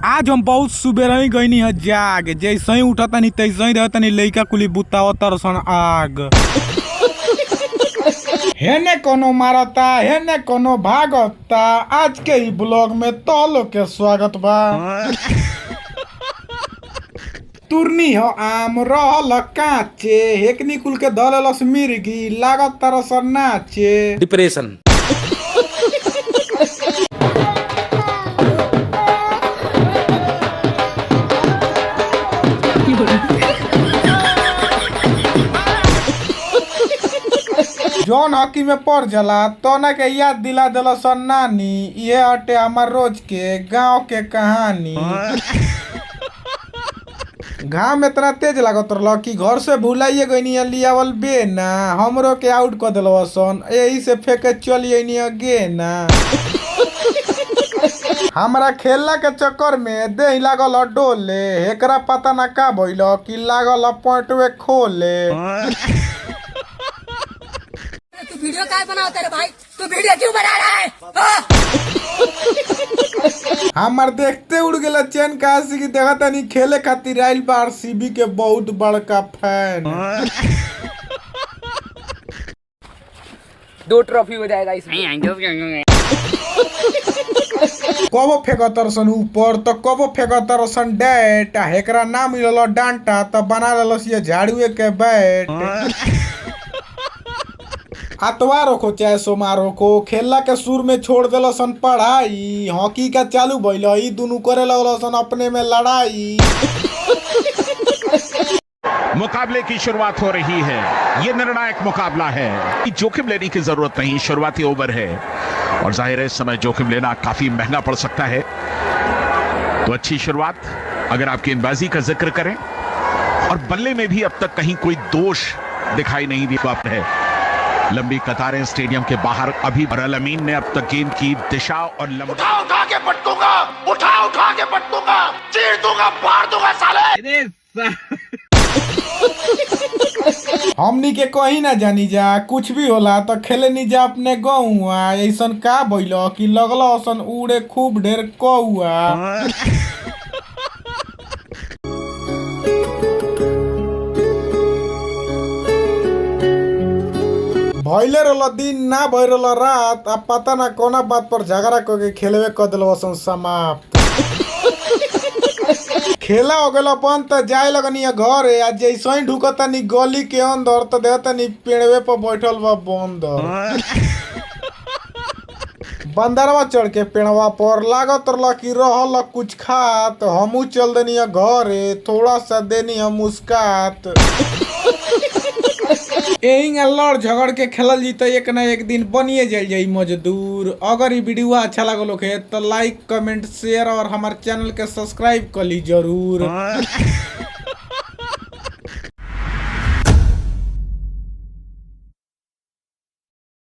आज हम बहुत सुबेर ही गईनी है जाग, जैसे ही उठा तनी तैसे ही रहता नहीं लइका कुली बुताव तरसन आग। हेने कोनो मारता हेने कोनो भागता, आज के ही ब्लॉग में तोलो के स्वागत बा। तुरनी हो आम रहल काचे, हेकनी कुल के दललस मिर्गी लागत तरसन नाचे। डिप्रेशन जौन हकी में पड़ जाला तो ना के याद दिला दिल सन नानी, ये हटे हमार रोज के गांव के कहानी। घाम इतना तेज लागत रहा कि घर से भूलाइए गई लियावल बेना, हमरो के आउट कर दिल सन, यही से फेंके चलिए गे ना। हमरा खेलला के चक्कर में देह लागल डोले, एकरा पता ना का भइल कि लागल पॉइंटवे खोले। तू वीडियो काय बनावता रे भाई? तू वीडियो क्यों बना रहा है? हमार देखते उड़ गेला चैन काशी की, देखा तनी खेले खातिर आइल बा आरसीबी के बहुत बड़का फैन। 2 ट्रॉफी हो जाएगा इसमें। कबो फेंकतर सन ऊपर तो कबो फेंकतर सन डैट, हेकरा ना मिलल डांटा तो बना लेलस ये झाड़ुए के बैट। आतवारो को चाहे सोमारो को खेलला के सुर में छोड़ दिल सन पढ़ाई, हॉकी का चालू भइल ई दुनू करे लगल सन अपने में लड़ाई। मुकाबले की शुरुआत हो रही है, ये निर्णायक मुकाबला है, जोखिम लेने की जरूरत नहीं, शुरुआती ओवर है और जाहिर है इस समय जोखिम लेना काफी महंगा पड़ सकता है। तो अच्छी शुरुआत अगर आप गेंदबाजी का जिक्र करें, और बल्ले में भी अब तक कहीं कोई दोष दिखाई नहीं दिया है। लंबी कतारें स्टेडियम के बाहर अभी, और अल अमीन ने अब तक गेंद की दिशा और लंबा उठा के पटकूंगा, उठा के पटकूंगा, चीर दूंगा, फाड़ दूंगा साले। हमनी के कहीं ना जानी जा, कुछ भी होला तो खेले नी जा अपने गौआ। ऐसन का भइल कि लगल असन उड़े खूब ढेर कौआ। भइले रहल दिन ना भइल रहल रात, अब पता ना कोना बात पर झगड़ा करके खेलवे कर दिल वसन समाप्त। खेला हो गया बंद तो जाए लगनी घरे, आज जैसे ही ढुकतानी गली के अंदर तो देखतानी पेड़वे पर बैठल बा बंदर। बंदरवा चढ़ के पेड़वा पर लागत रहा कि रहल कुछ खात, हमू चल देनी घरे, थोड़ा सा देनी हम मुस्कात। यही लड़ झगड़ के खेलल जी तो एक ना एक दिन बनिए जाई मजदूर। अगर ये वीडियो अच्छा लगल हो तो लाइक कमेंट शेयर और हमारे चैनल के सब्सक्राइब कर ली जरूर।